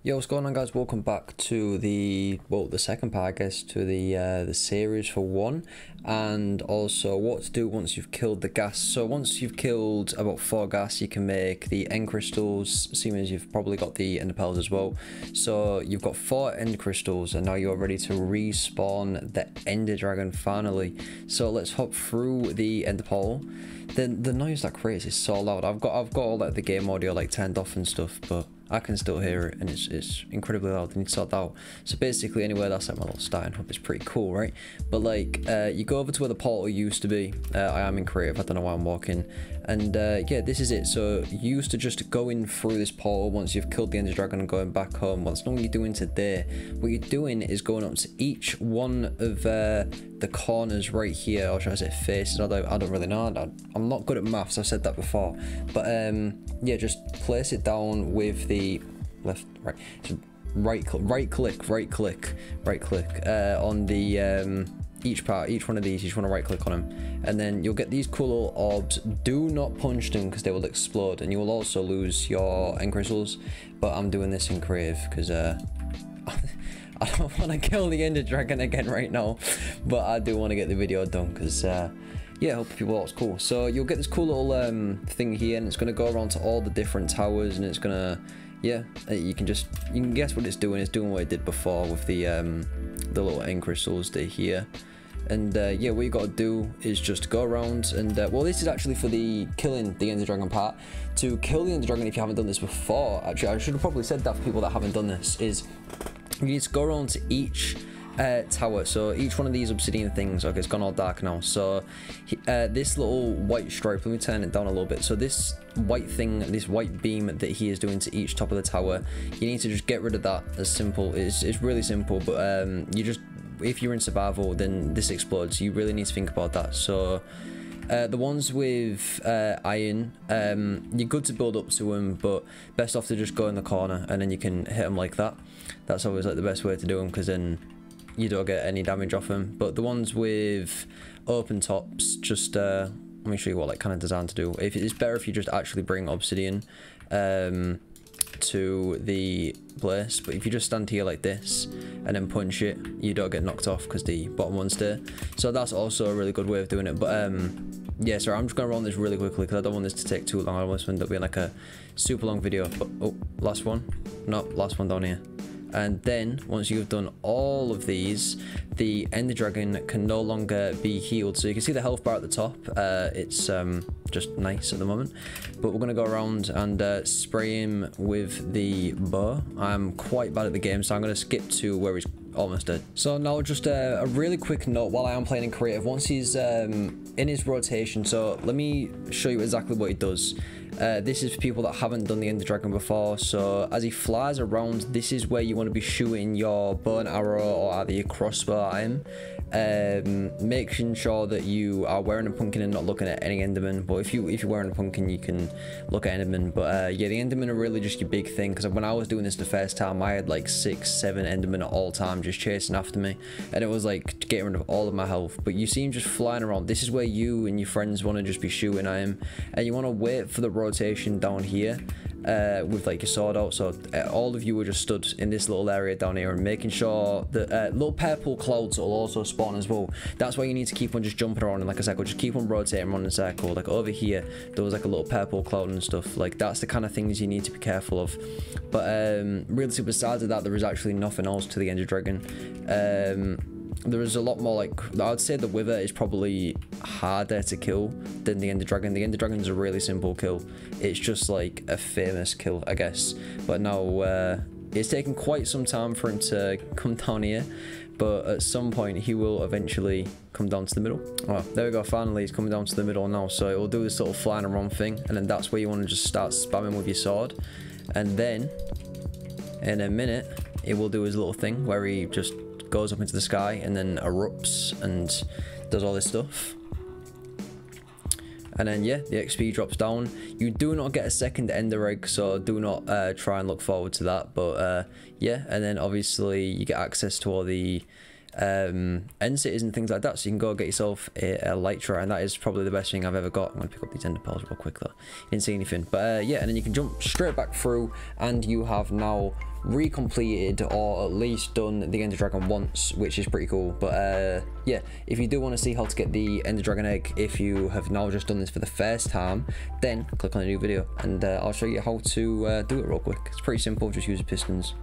Yo, what's going on, guys? Welcome back to the second part, I guess, to the series for one, and also what to do once you've killed the gas. So once you've killed about 4 gas, you can make the end crystals, seeing as you've probably got the ender pearls as well. So you've got 4 end crystals, and now you're ready to respawn the ender dragon finally. So let's hop through the ender pearl. The noise that creates is so loud. I've got all like the game audio like turned off and stuff, but I can still hear it, and it's incredibly loud. I need to sort that out. So basically, anyway, that's like my little starting hub. It's pretty cool, right? But like, you go over to where the portal used to be. I am in creative. I don't know why I'm walking. And yeah, this is it. So you used to just go in through this portal once you've killed the ender dragon and going back home. Well, that's not what you're doing today. What you're doing is going up to each one of the corners right here, or should I say faces? I don't really know. I'm not good at maths. I've said that before. But yeah, just place it down with the left, right. So right click on the each one of these. You just want to right click on them, and then you'll get these cool little orbs. Do not punch them because they will explode, and you will also lose your end crystals. But I'm doing this in creative because I don't want to kill the ender dragon again right now, but I do want to get the video done because yeah, I hope people thought it was cool. So you'll get this cool little thing here, and it's going to go around to all the different towers, and it's going to, yeah, you can guess what it's doing. It's doing what it did before with the little end crystals that here. And yeah, what you got to do is just go around and well, this is actually for the killing the ender dragon part. To kill the ender dragon, if you haven't done this before, actually I should have probably said that for people that haven't done this, is you need to go around to each tower. So each one of these obsidian things, okay, it's gone all dark now. So this little white stripe, let me turn it down a little bit. So this white thing, this white beam that he is doing to each top of the tower, you need to just get rid of that. As simple, it's really simple, but you just, if you're in survival, then this explodes. You really need to think about that. So the ones with iron, you're good to build up to them, but best off to just go in the corner and then you can hit them like that. That's always like the best way to do them, because then you don't get any damage off them. But the ones with open tops, just let me show you what like kind of design to do. If it's better if you just actually bring obsidian to the place, but if you just stand here like this and then punch it, you don't get knocked off because the bottom ones stay. So that's also a really good way of doing it. But yeah, sorry, I'm just gonna run this really quickly because I don't want this to take too long. I want this to end up being like a super long video. But oh, last one, no, last one down here. And then once you've done all of these, the ender dragon can no longer be healed. So you can see the health bar at the top. It's just nice at the moment, but we're gonna go around and spray him with the bow. I'm quite bad at the game, so I'm gonna skip to where he's almost dead. So now just a really quick note while I am playing in creative. Once he's in his rotation, so let me show you exactly what he does. This is for people that haven't done the ender dragon before. So as he flies around, this is where you want to be shooting your bow and arrow or either your crossbow at him, making sure that you are wearing a pumpkin and not looking at any enderman. But if you're wearing a pumpkin, you can look at enderman. But yeah, the endermen are really just your big thing, because when I was doing this the first time, I had like 6-7 endermen at all time just chasing after me, and it was like getting rid of all of my health. But you see him just flying around. This is where you and your friends want to just be shooting at him, and you want to wait for the rotation down here with like your sword out. So all of you were just stood in this little area down here and making sure that little purple clouds will also spawn as well. That's why you need to keep on just jumping around in like a circle. Just keep on rotating around in a circle. Like over here there was like a little purple cloud and stuff. Like that's the kind of things you need to be careful of. But really, besides that, there is actually nothing else to the ender dragon. There is a lot more, like, I would say the wither is probably harder to kill than the ender dragon. The ender dragon is a really simple kill. It's just like a famous kill, I guess. But now it's taken quite some time for him to come down here, but at some point he will eventually come down to the middle. Oh, there we go, finally he's coming down to the middle now. So it will do this little flying around thing, and then that's where you want to just start spamming with your sword. And then in a minute it will do his little thing where he just goes up into the sky and then erupts and does all this stuff. And then yeah, the XP drops down. You do not get a second ender egg, so do not try and look forward to that. But yeah, and then obviously you get access to all the end cities and things like that, so you can go get yourself a elytra, and that is probably the best thing I've ever got. I'm gonna pick up these ender pearls real quick though. You didn't see anything, but yeah, and then you can jump straight back through, and you have now recompleted or at least done the Ender Dragon once, which is pretty cool. But yeah, if you do want to see how to get the Ender Dragon egg, if you have now just done this for the first time, then click on the new video and I'll show you how to do it real quick. It's pretty simple, just use the pistons.